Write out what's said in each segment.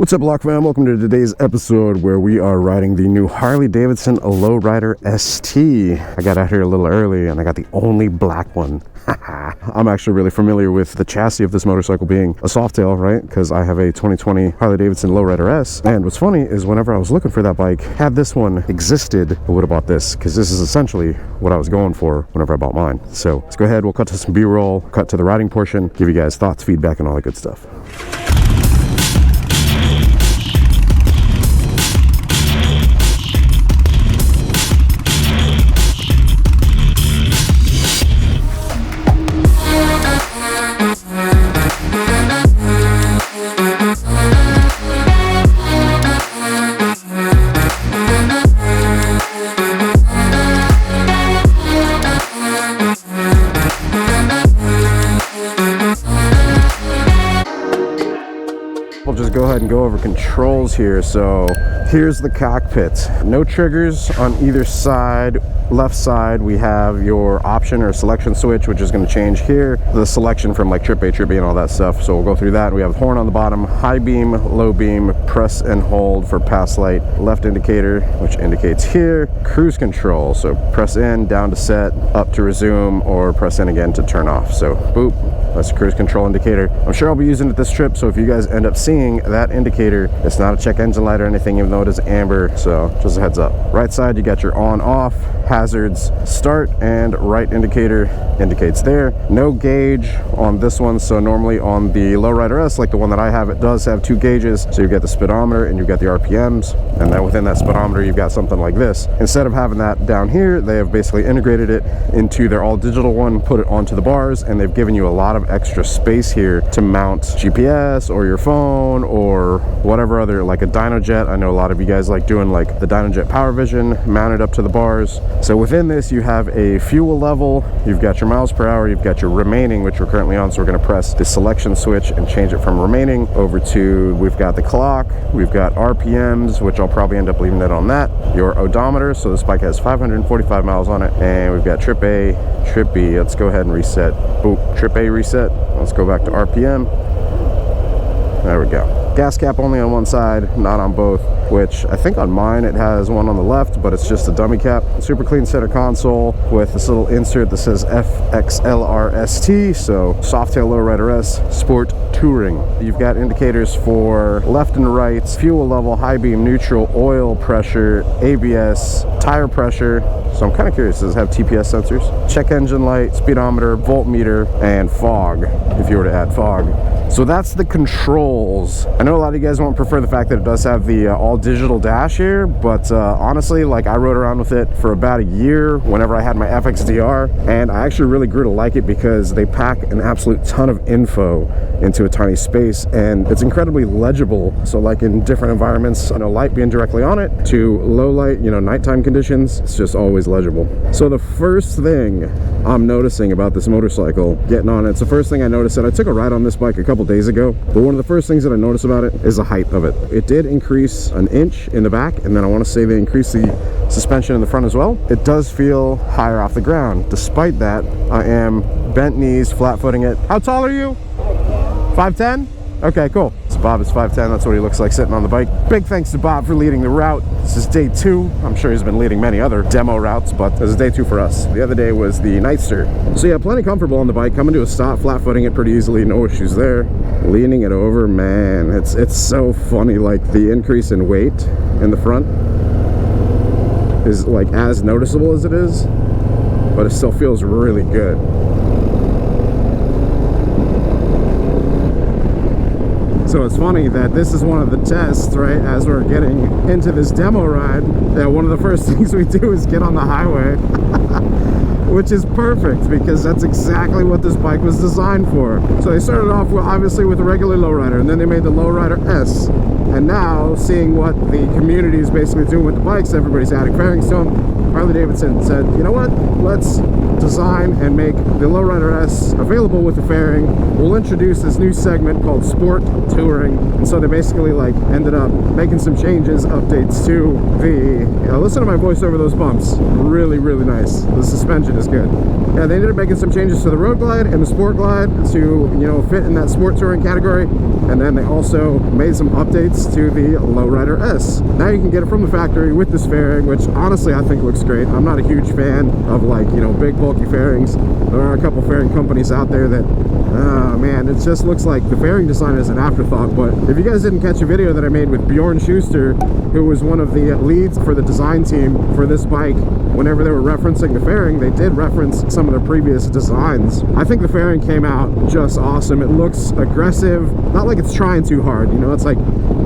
What's up, Block fam? Welcome to today's episode where we are riding the new Harley-Davidson Low Rider ST. I got out here a little early and I got the only black one. I'm actually really familiar with the chassis of this motorcycle being a softail, right? Because I have a 2020 Harley-Davidson Low Rider S. And what's funny is whenever I was looking for that bike, had this one existed, I would have bought this, because this is essentially what I was going for whenever I bought mine. So let's go ahead, we'll cut to some B-roll, cut to the riding portion, give you guys thoughts, feedback, and all that good stuff. We'll just go ahead and go over controls here. So here's the cockpit. No triggers on either side. Left side, we have your option or selection switch, which is going to change here. The selection from like trip A, and all that stuff. So we'll go through that. We have horn on the bottom, high beam, low beam, press and hold for pass light, left indicator, which indicates here. Cruise control. So press in, down to set, up to resume, or press in again to turn off. So boop, that's the cruise control indicator. I'm sure I'll be using it this trip. So if you guys end up seeing that indicator, it's not a check engine light or anything, even though it is amber. So just a heads up. Right side, you got your on off, hazards, start, and right indicator indicates there. No gauge on this one. So normally on the Low Rider S, like the one that I have, it does have two gauges. So you get the speedometer and you've got the RPMs, and then within that speedometer you've got something like this. Instead of having that down here, they have basically integrated it into their all digital one, put it onto the bars, and they've given you a lot of extra space here to mount GPS or your phone or whatever other, like a Dyna. I know a lot of you guys like doing like the Dyna Power Vision mounted up to the bars. So within this you have a fuel level, you've got your miles per hour, you've got your remaining, which we're currently on. So we're going to press the selection switch and change it from remaining over to, we've got the clock, we've got RPMs, which I'll probably end up leaving it on that, your odometer. So this bike has 545 miles on it, and we've got trip A, trip B. Let's go ahead and reset. Boop, trip A reset. Let's go back to RPM. There we go. Gas cap only on one side, not on both, which I think on mine it has one on the left, but it's just a dummy cap. Super clean center console with this little insert that says FXLR ST, so Softail Low Rider S Sport Touring. You've got indicators for left and right, fuel level, high beam, neutral, oil pressure, ABS, tire pressure. So I'm kind of curious, does it have TPS sensors? Check engine light, speedometer, voltmeter, and fog, if you were to add fog. So that's the controls. I know a lot of you guys won't prefer the fact that it does have the all digital dash here, but honestly, like I rode around with it for about a year whenever I had my FXDR, and I actually really grew to like it because they pack an absolute ton of info into a tiny space, and it's incredibly legible. So like in different environments, you know, light being directly on it to low light, you know, nighttime conditions, it's just always legible. So the first thing I'm noticing about this motorcycle, getting on it, it's the first thing I noticed, and I took a ride on this bike a couple days ago, but one of the first things that I noticed about it is the height of it. It did increase an inch in the back, and then I want to say they increased the suspension in the front as well. It does feel higher off the ground. Despite that, I am bent knees, flat footing it. How tall are you? 5'10"? Okay, cool. So Bob is 5'10", that's what he looks like sitting on the bike. Big thanks to Bob for leading the route. This is day 2. I'm sure he's been leading many other demo routes, but this is day 2 for us. The other day was the Nightster. So yeah, plenty comfortable on the bike. Coming to a stop, flat footing it pretty easily, no issues there. Leaning it over, man, it's so funny. Like the increase in weight in the front is like as noticeable as it is, but it still feels really good. So it's funny that this is one of the tests, right, as we're getting into this demo ride, that one of the first things we do is get on the highway, which is perfect because that's exactly what this bike was designed for. So they started off obviously with a regular lowrider, and then they made the Low Rider S. And now, seeing what the community is basically doing with the bikes, everybody's adding fairings to them. Harley-Davidson said, you know what, let's design and make the Low Rider S available with the fairing. We'll introduce this new segment called Sport Touring. And so they basically like ended up making some changes, updates to the, listen to my voice over those bumps, really, really nice. The suspension is good. Yeah, they ended up making some changes to the Road Glide and the Sport Glide to, you know, fit in that Sport Touring category. And then they also made some updates to the Low Rider S. Now you can get it from the factory with this fairing, which honestly I think looks great. I'm not a huge fan of, like, you know, big bulky fairings. There are a couple fairing companies out there that, man, it just looks like the fairing design is an afterthought. But if you guys didn't catch a video that I made with Bjorn Schuster, who was one of the leads for the design team for this bike, whenever they were referencing the fairing, they did reference some of their previous designs. I think the fairing came out just awesome. It looks aggressive, not like it's trying too hard, you know. It's like,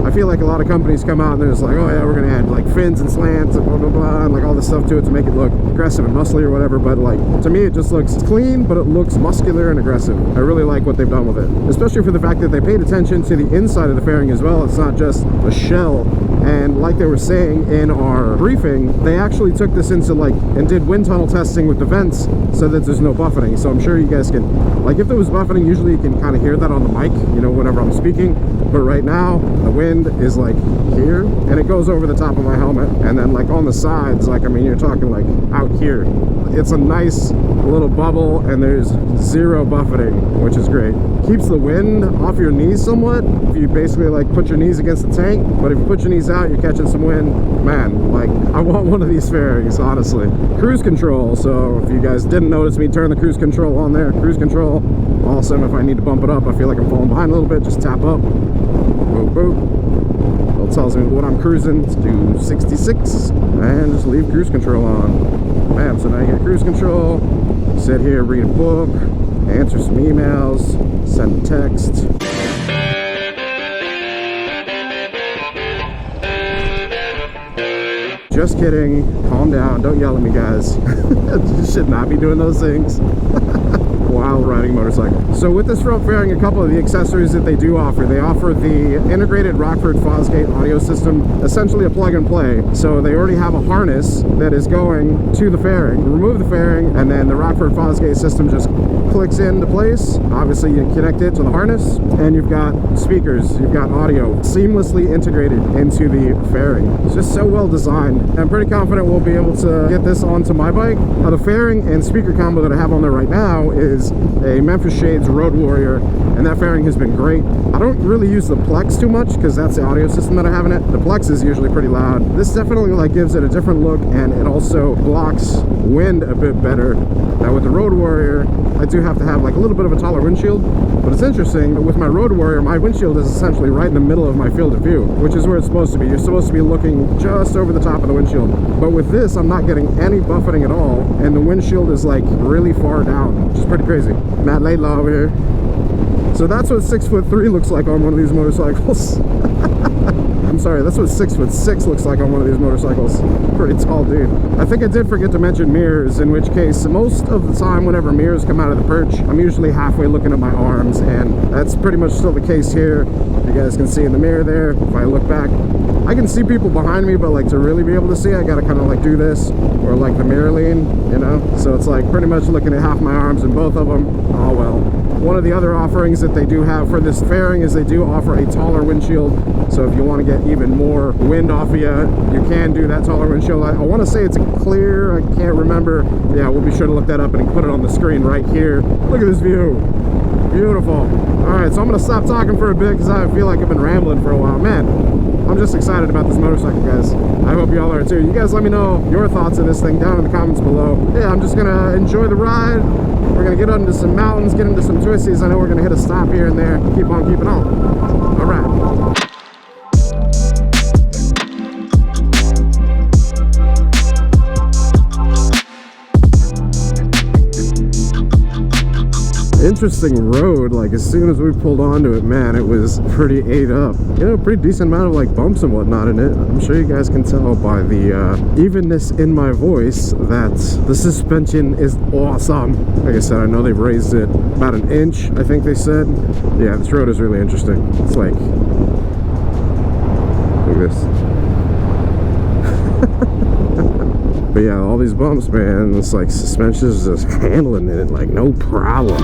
I feel like a lot of companies come out and they're just like, oh yeah, we're gonna add like fins and slants and blah blah blah and like all this stuff to it to make it look aggressive and muscly or whatever. But like, to me it just looks clean, but it looks muscular and aggressive. I really like what they've done with it, especially for the fact that they paid attention to the inside of the fairing as well. It's not just a shell. And like they were saying in our briefing, they actually took this into like and did wind tunnel testing with the vents so that there's no buffeting. So I'm sure you guys can, like, if there was buffeting, usually you can kind of hear that on the mic, you know, whenever I'm speaking. But right now the wind is like here and it goes over the top of my helmet, and then like on the sides, like, I mean, you're talking like out here. It's a nice little bubble and there's zero buffeting, which is great. Keeps the wind off your knees somewhat if you basically like put your knees against the tank, but if you put your knees out, you're catching some wind. Man, like, I want one of these fairings, honestly. Cruise control, so if you guys didn't notice me turn the cruise control on there, cruise control awesome. If I need to bump it up, I feel like I'm falling behind a little bit, just tap up, boop boop. It tells me what I'm cruising. Let's do 66 and just leave cruise control on. Bam, so now you get cruise control, sit here, read a book, answer some emails, send a text. Just kidding, calm down, don't yell at me, guys. You should not be doing those things while riding a motorcycle. So with this front fairing, a couple of the accessories that they do offer, they offer the integrated Rockford Fosgate audio system, essentially a plug and play. So they already have a harness that is going to the fairing. Remove the fairing and then the Rockford Fosgate system just clicks into place. Obviously you connect it to the harness and you've got speakers, you've got audio seamlessly integrated into the fairing. It's just so well designed. I'm pretty confident we'll be able to get this onto my bike. The fairing and speaker combo that I have on there right now is a Memphis Shades Road Warrior, and that fairing has been great. I don't really use the Plex too much because that's the audio system that I have in it. The Plex is usually pretty loud. This definitely like gives it a different look, and it also blocks wind a bit better. Now with the Road Warrior, I do have to have like a little bit of a taller windshield, but it's interesting, with my Road Warrior, my windshield is essentially right in the middle of my field of view, which is where it's supposed to be. You're supposed to be looking just over the top of the windshield. But with this, I'm not getting any buffeting at all, and the windshield is like really far down, which is pretty crazy. Matt Laidlaw over here. So that's what 6'3" looks like on one of these motorcycles. I'm sorry, that's what 6'6" looks like on one of these motorcycles. Pretty tall dude. I think I did forget to mention mirrors, in which case most of the time whenever mirrors come out of the perch, I'm usually halfway looking at my arms, and that's pretty much still the case here. You guys can see in the mirror there, if I look back, I can see people behind me, but like to really be able to see, I gotta kind of like do this, or like the mirror lean, you know? So it's like pretty much looking at half my arms in both of them. Oh well. One of the other offerings that they do have for this fairing is they do offer a taller windshield. So if you want to get even more wind off of you, you can do that taller windshield. I want to say it's a clear, I can't remember. Yeah, we'll be sure to look that up and put it on the screen right here. Look at this view. Beautiful. All right, so I'm going to stop talking for a bit because I feel like I've been rambling for a while. Man, I'm just excited about this motorcycle, guys. I hope you all are too. You guys let me know your thoughts of this thing down in the comments below. Yeah, I'm just going to enjoy the ride. We're going to get into some mountains, get into some twisties. I know we're going to hit a stop here and there. Keep on keeping on. All right. Interesting road. Like as soon as we pulled onto it, man, it was pretty ate up. You know, pretty decent amount of like bumps and whatnot in it. I'm sure you guys can tell by the evenness in my voice that the suspension is awesome. Like I said, I know they've raised it about an inch, I think they said. Yeah, this road is really interesting. It's like, look at this. But yeah, all these bumps, man, it's like suspension's just handling it like no problem.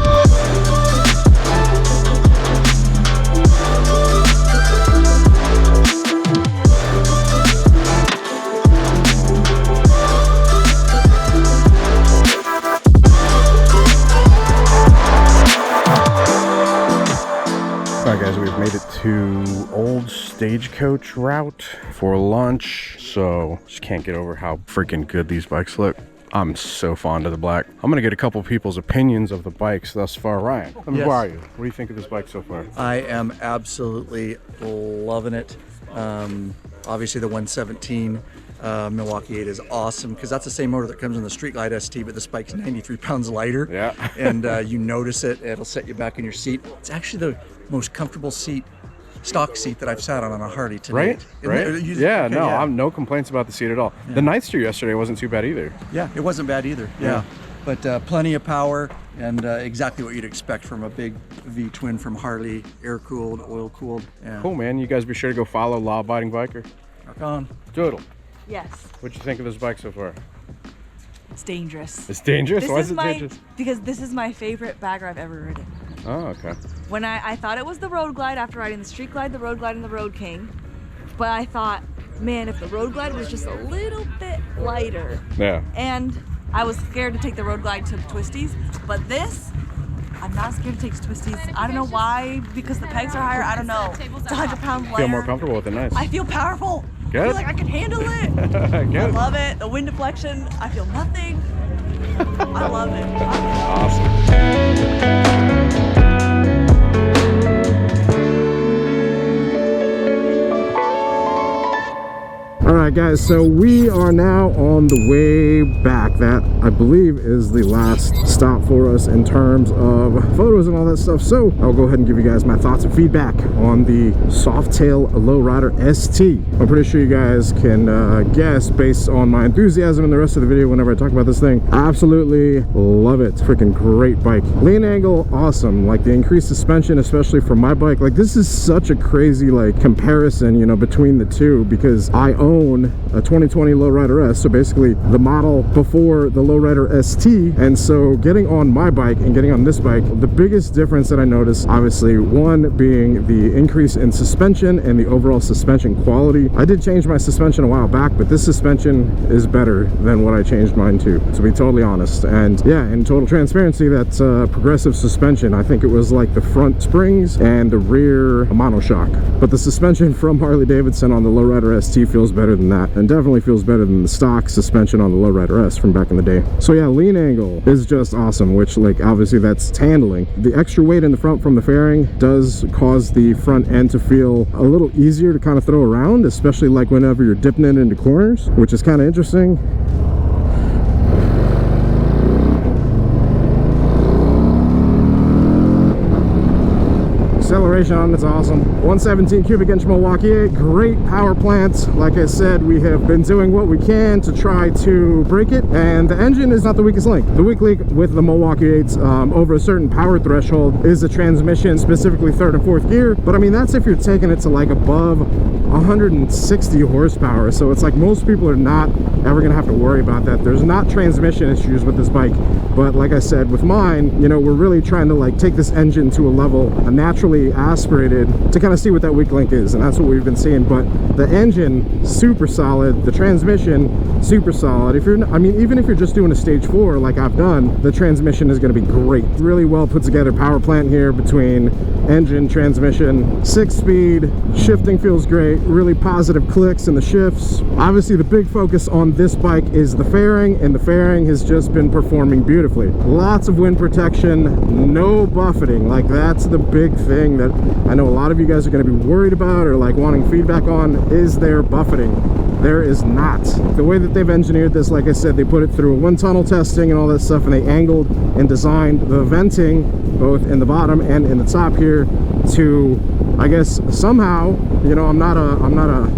Made it to Old Stagecoach Route for lunch, so just can't get over how freaking good these bikes look. I'm so fond of the black. I'm gonna get a couple people's opinions of the bikes thus far. Ryan, Yes. Who are you? What do you think of this bike so far? I am absolutely loving it. Obviously the 117 Milwaukee 8 is awesome because that's the same motor that comes in the Street Glide ST, but this bike's 93 pounds lighter. Yeah. And you notice it, it'll set you back in your seat. It's actually the most comfortable stock seat that I've sat on a Harley today. Right? Yeah, no, I'm no complaints about the seat at all. Yeah. The Nightster yesterday wasn't too bad either. Yeah, it wasn't bad either. Yeah. But plenty of power and exactly what you'd expect from a big V-twin from Harley, air-cooled, oil-cooled. Yeah. Cool, man. You guys be sure to go follow Law Abiding Biker. Rock on. Doodle. Yes. What'd you think of this bike so far? It's dangerous. It's dangerous? Why is it dangerous? Because this is my favorite bagger I've ever ridden. Oh, okay. When I thought it was the Road Glide after riding the Street Glide, the Road Glide, and the Road King. But I thought, man, if the Road Glide was just a little bit lighter. Yeah. And I was scared to take the Road Glide to twisties. But this, I'm not scared to take twisties. I don't know why, because the pegs are higher. I don't know. It's 100 pounds lighter. Feel more comfortable with it, nice. I feel powerful. Good. I feel like I can handle it. Good. I love it. The wind deflection, I feel nothing. I love it. Awesome. Alright guys, so we are now on the way back. That, I believe, is the last stop for us in terms of photos and all that stuff. So I'll go ahead and give you guys my thoughts and feedback on the Softail Low Rider ST. I'm pretty sure you guys can guess based on my enthusiasm in the rest of the video whenever I talk about this thing. I absolutely love it. It's a freaking great bike. Lean angle, awesome. Like the increased suspension, especially for my bike. Like this is such a crazy like comparison, you know, between the two, because I own a 2020 Low Rider S, so basically the model before the Low Rider ST. And so getting on my bike and getting on this bike, the biggest difference that I noticed, obviously, one being the increase in suspension and the overall suspension quality. I did change my suspension a while back, but this suspension is better than what I changed mine to be totally honest. And yeah, in total transparency, that's progressive suspension. I think it was like the front springs and the rear monoshock, but the suspension from Harley-Davidson on the Low Rider ST feels better than that, and definitely feels better than the stock suspension on the Low Rider S from back in the day. So yeah, lean angle is just awesome, which like obviously that's handling. The extra weight in the front from the fairing does cause the front end to feel a little easier to kind of throw around, especially like whenever you're dipping it into corners, which is kind of interesting. Acceleration on it's awesome. 117 cubic inch Milwaukee 8, great power plant. Like I said, we have been doing what we can to try to break it, and the engine is not the weakest link. The weak link with the Milwaukee 8s over a certain power threshold is the transmission, specifically third and fourth gear. But I mean, that's if you're taking it to like above 160 horsepower. So it's like most people are not ever gonna have to worry about that. There's not transmission issues with this bike, but like I said, with mine, you know, we're really trying to like take this engine to a level naturally aspirated to kind of see what that weak link is, and that's what we've been seeing. But the engine, super solid. The transmission, super solid. If you're, I mean, even if you're just doing a stage 4 like I've done, the transmission is going to be great. Really well put together power plant here between engine, transmission, 6-speed, shifting feels great, really positive clicks in the shifts. Obviously the big focus on this bike is the fairing, and the fairing has just been performing beautifully. Lots of wind protection, no buffeting. Like that's the big thing that I know a lot of you guys are going to be worried about or like wanting feedback on. Is there buffeting? There is not. The way that they've engineered this, like I said, they put it through one tunnel testing and all that stuff, and they angled and designed the venting both in the bottom and in the top here to, I guess, somehow, you know, I'm not a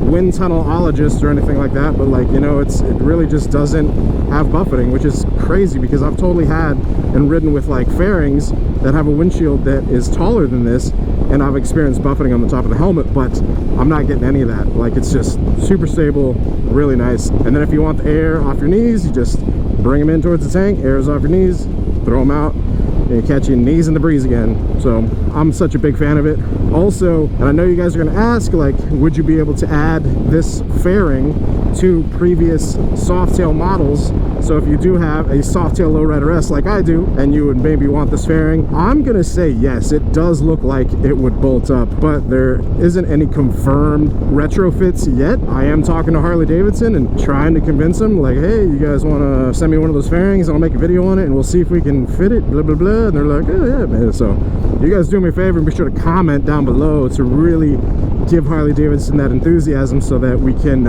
wind tunnelologist or anything like that, but like, you know, it really just doesn't have buffeting, which is crazy because I've totally had and ridden with like fairings that have a windshield that is taller than this, and I've experienced buffeting on the top of the helmet, but I'm not getting any of that. Like, it's just super stable, really nice. And then if you want the air off your knees, you just bring them in towards the tank, air's off your knees, throw them out, and you catch your knees in the breeze again. So I'm such a big fan of it. Also, and I know you guys are going to ask, like, would you be able to add this fairing to previous Softail models? So if you do have a Softail Low Rider S like I do, and you would maybe want this fairing, I'm gonna say yes, it does look like it would bolt up, but there isn't any confirmed retrofits yet. I am talking to Harley-Davidson and trying to convince them, like, hey, you guys want to send me one of those fairings? I'll make a video on it and we'll see if we can fit it, blah blah blah. And they're like, oh yeah, man. So you guys do me a favor and be sure to comment down below to really give Harley-Davidson that enthusiasm, so that we can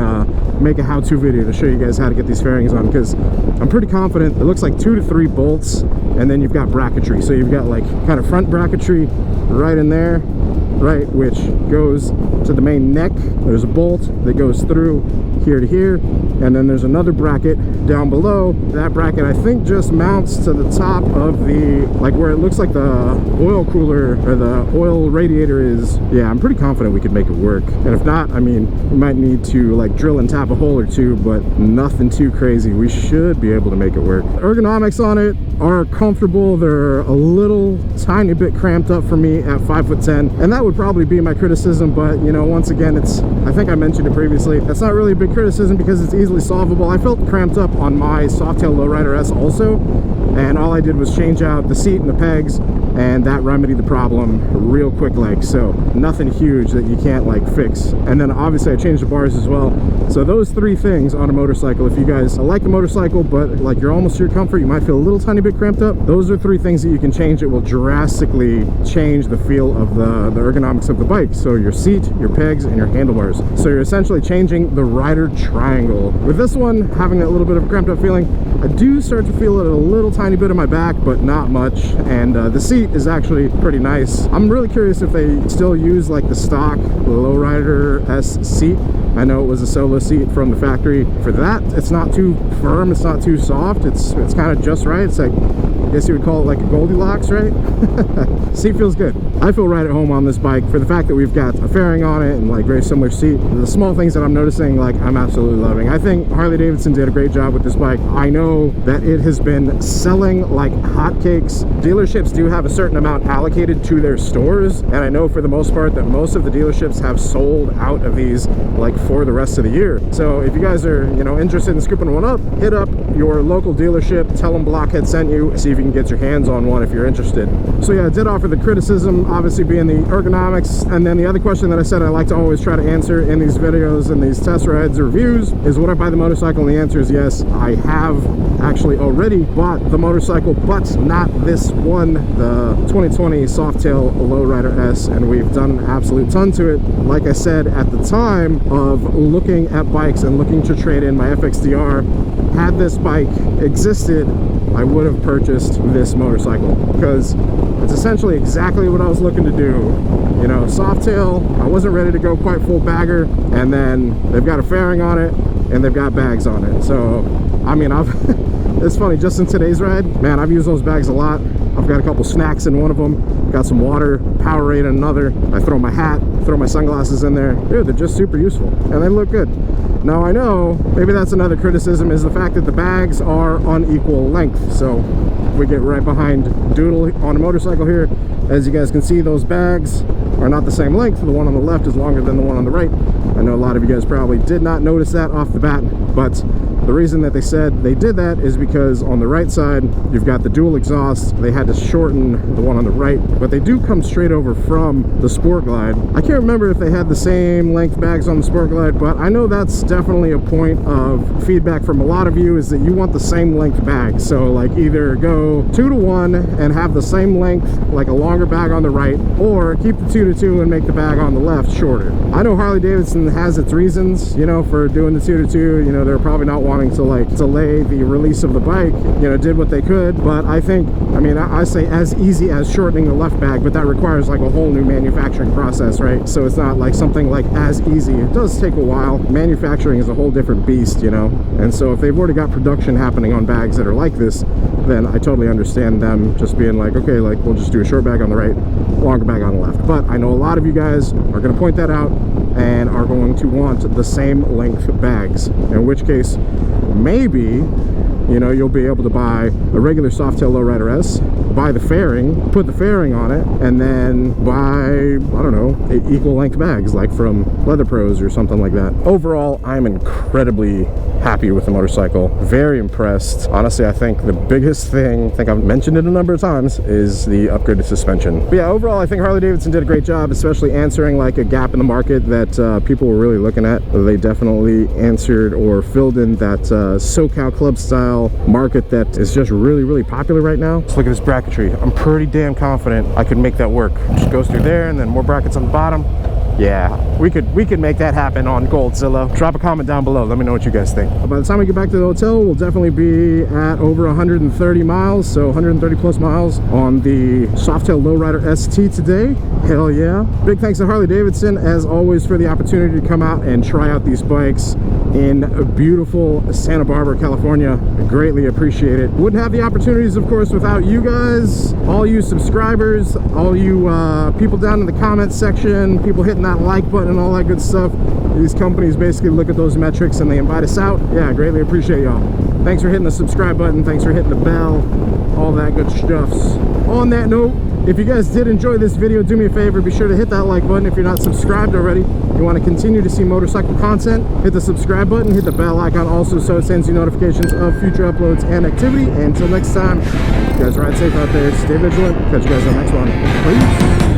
make a how-to video to show you guys how to get these fairings on, because I'm pretty confident it looks like 2 to 3 bolts, and then you've got bracketry. So you've got like kind of front bracketry right in there, right, which goes to the main neck. There's a bolt that goes through here to here, and then there's another bracket down below. That bracket, I think, just mounts to the top of the, like, where it looks like the oil cooler or the oil radiator is. Yeah, I'm pretty confident we could make it work. And if not, I mean, we might need to like drill and tap a hole or two, but nothing too crazy. We should be able to make it work. The ergonomics on it are comfortable. They're a little tiny bit cramped up for me at 5'10", and that would probably be my criticism. But you know, once again, it's, I think I mentioned it previously, that's not really a big criticism because it's easily solvable. I felt cramped up on my Softail Low Rider S also, and all I did was change out the seat and the pegs, and that remedied the problem real quick. Like, so nothing huge that you can't like fix. And then obviously I changed the bars as well. So those 3 things on a motorcycle, if you guys like the motorcycle but like you're almost to your comfort, you might feel a little tiny bit cramped up, those are 3 things that you can change. It will drastically change the feel of the ergonomics of the bike. So your seat, your pegs, and your handlebars. So you're essentially changing the rider triangle. With this one having that little bit of a cramped up feeling, I do start to feel it a little tiny bit in my back, but not much. And the seat is actually pretty nice. I'm really curious if they still use like the stock Low Rider S seat. I know it was a solo seat from the factory. For that, it's not too firm, it's not too soft, it's kind of just right. It's like, I guess you would call it like a Goldilocks, right? Seat feels good. I feel right at home on this bike for the fact that we've got a fairing on it and like very similar seat. The small things that I'm noticing, like, I'm absolutely loving. I think Harley-Davidson did a great job with this bike. I know that it has been selling like hotcakes. Dealerships do have a certain amount allocated to their stores, and I know for the most part that most of the dealerships have sold out of these like for the rest of the year. So if you guys are, you know, interested in scooping one up, hit up your local dealership, tell them Blockhead sent you, see if you can get your hands on one if you're interested. So yeah, I did offer the criticism, obviously being the ergonomics, and then the other question that I said I like to always try to answer in these videos and these test rides or reviews is, would I buy the motorcycle? And the answer is yes. I have actually already bought the motorcycle, but not this one, the 2020 Softail Low Rider S, and we've done an absolute ton to it. Like I said, at the time of looking at bikes and looking to trade in my FXDR, had this bike existed, I would have purchased this motorcycle, because it's essentially exactly what I was looking to do. You know, Softail, I wasn't ready to go quite full bagger, and then they've got a fairing on it and they've got bags on it. So I mean, it's funny, just in today's ride, man, I've used those bags a lot. I've got a couple snacks in one of them, got some water, Powerade in another. I throw my hat, throw my sunglasses in there. Dude, they're just super useful and they look good. Now I know maybe that's another criticism, is the fact that the bags are unequal length. So we get right behind Doodle on a motorcycle here. As you guys can see, those bags are not the same length. The one on the left is longer than the one on the right. I know a lot of you guys probably did not notice that off the bat, but the reason that they said they did that is because on the right side you've got the dual exhaust. They had to shorten the one on the right, but they do come straight over from the Sport Glide. I can't remember if they had the same length bags on the Sport Glide, but I know that's definitely a point of feedback from a lot of you, is that you want the same length bag. So like either go 2-to-1 and have the same length, like a longer bag on the right, or keep the 2-to-2 and make the bag on the left shorter. I know Harley-Davidson has its reasons, you know, for doing the 2-to-2. You know, they're probably not wanting wanting to like delay the release of the bike, you know, did what they could. But I think, I mean, I say as easy as shortening the left bag, but that requires like a whole new manufacturing process, right? So it's not like something like as easy. It does take a while. Manufacturing is a whole different beast, you know? And so if they've already got production happening on bags that are like this, then I totally understand them just being like, okay, like we'll just do a short bag on the right, longer bag on the left. But I know a lot of you guys are going to point that out and are going to want the same length bags, in which case maybe, you know, you'll be able to buy a regular Softail Low Rider S, buy the fairing, put the fairing on it, and then buy, I don't know, equal length bags like from Leather Pros or something like that. Overall, I'm incredibly happy with the motorcycle. Very impressed. Honestly, I think the biggest thing, I think I've mentioned it a number of times, is the upgraded suspension. But yeah, overall, I think Harley-Davidson did a great job, especially answering like a gap in the market that people were really looking at. They definitely answered or filled in that SoCal club style market that is just really, really popular right now. Let's look at this bracketry. I'm pretty damn confident I could make that work. Just goes through there and then more brackets on the bottom. Yeah, we could make that happen on Goldzilla. Drop a comment down below. Let me know what you guys think. By the time we get back to the hotel, we'll definitely be at over 130 miles, so 130 plus miles on the Softail Low Rider ST today. Hell yeah. Big thanks to Harley-Davidson, as always, for the opportunity to come out and try out these bikes in beautiful Santa Barbara, California. I greatly appreciate it. Wouldn't have the opportunities, of course, without you guys, all you subscribers, all you people down in the comments section, people hitting that like button and all that good stuff. These companies basically look at those metrics and they invite us out. Yeah, I greatly appreciate y'all. Thanks for hitting the subscribe button. Thanks for hitting the bell. All that good stuffs. On that note, if you guys did enjoy this video, do me a favor, be sure to hit that like button. If you're not subscribed already, you want to continue to see motorcycle content, hit the subscribe button, hit the bell icon also so it sends you notifications of future uploads and activity. And until next time, you guys ride safe out there, stay vigilant. Catch you guys on the next one. Peace.